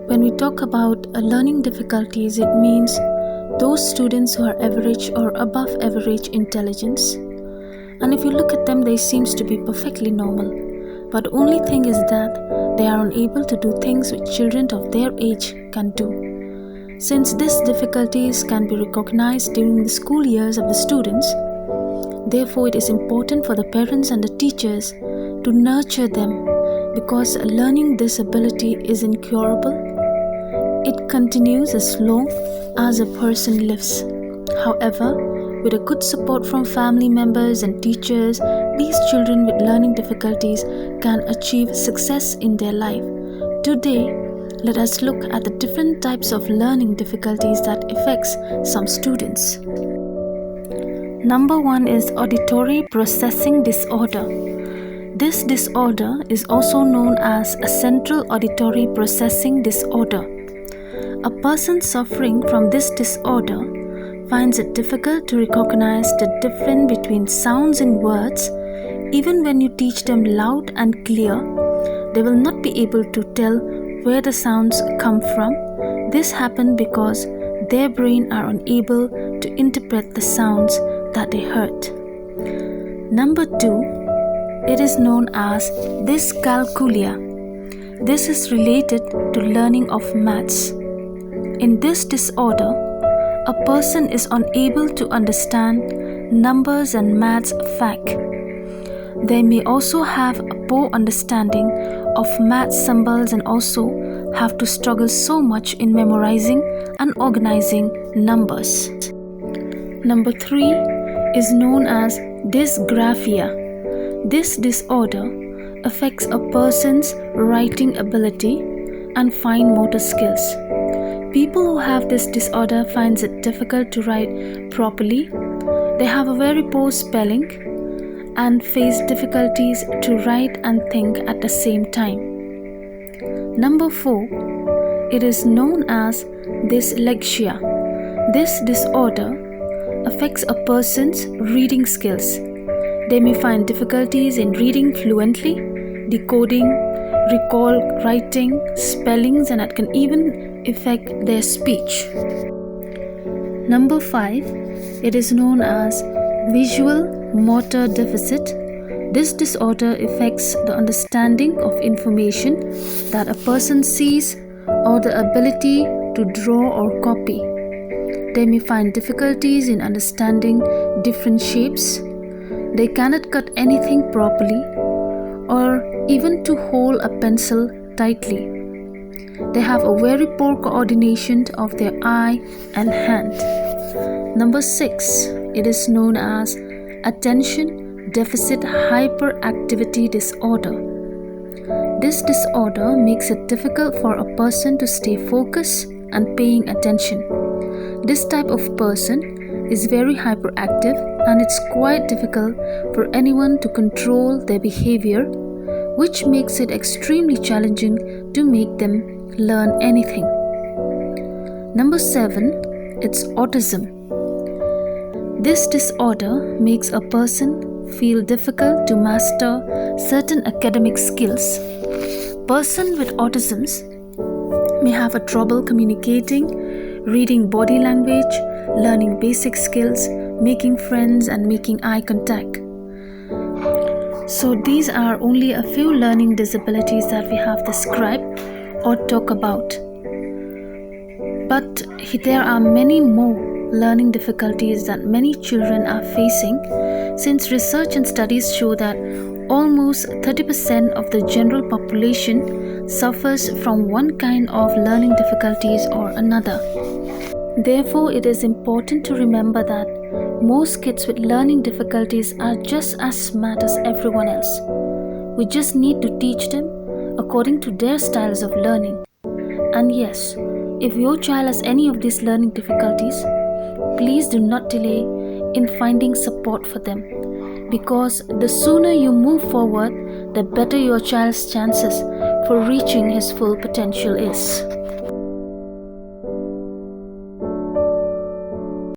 When we talk about learning difficulties, it means those students who are average or above average intelligence. And if you look at them, they seem to be perfectly normal. But the only thing is that they are unable to do things which children of their age can do. Since these difficulties can be recognized during the school years of the students, therefore it is important for the parents and the teachers to nurture them, because learning disability is incurable. It continues as long as a person lives. However, with a good support from family members and teachers, these children with learning difficulties can achieve success in their life. Today, let us look at the different types of learning difficulties that affects some students. Number 1 is auditory processing disorder. This disorder is also known as a central auditory processing disorder. A person suffering from this disorder finds it difficult to recognize the difference between sounds and words. Even when you teach them loud and clear, they will not be able to tell where the sounds come from. This happens because their brain are unable to interpret the sounds that they heard. Number 2, it is known as dyscalculia. This is related to learning of maths. In this disorder, a person is unable to understand numbers and maths fact. They may also have a poor understanding of math symbols and also have to struggle so much in memorizing and organizing numbers. Number 3 is known as dysgraphia. This disorder affects a person's writing ability and fine motor skills. People who have this disorder finds it difficult to write properly. They have a very poor spelling and face difficulties to write and think at the same time. Number 4, it is known as dyslexia. This disorder affects a person's reading skills. They may find difficulties in reading fluently, decoding, recall, writing, spellings, and it can even affect their speech. Number 5, it is known as visual motor deficit. This disorder affects the understanding of information that a person sees or the ability to draw or copy. They may find difficulties in understanding different shapes. They cannot cut anything properly or even to hold a pencil tightly. They have a very poor coordination of their eye and hand. Number 6, it is known as attention deficit hyperactivity disorder. This disorder makes it difficult for a person to stay focused and paying attention. This type of person is very hyperactive, and it's quite difficult for anyone to control their behavior, which makes it extremely challenging to make them learn anything. Number 7, it's autism. This disorder makes a person feel difficult to master certain academic skills. Person with autism may have a trouble communicating, reading body language, learning basic skills, making friends, and making eye contact. So these are only a few learning disabilities that we have described or talk about. But there are many more learning difficulties that many children are facing, since research and studies show that almost 30% of the general population suffers from one kind of learning difficulties or another. Therefore, it is important to remember that most kids with learning difficulties are just as smart as everyone else. We just need to teach them according to their styles of learning. And yes, if your child has any of these learning difficulties, please do not delay in finding support for them, because the sooner you move forward, the better your child's chances for reaching his full potential is.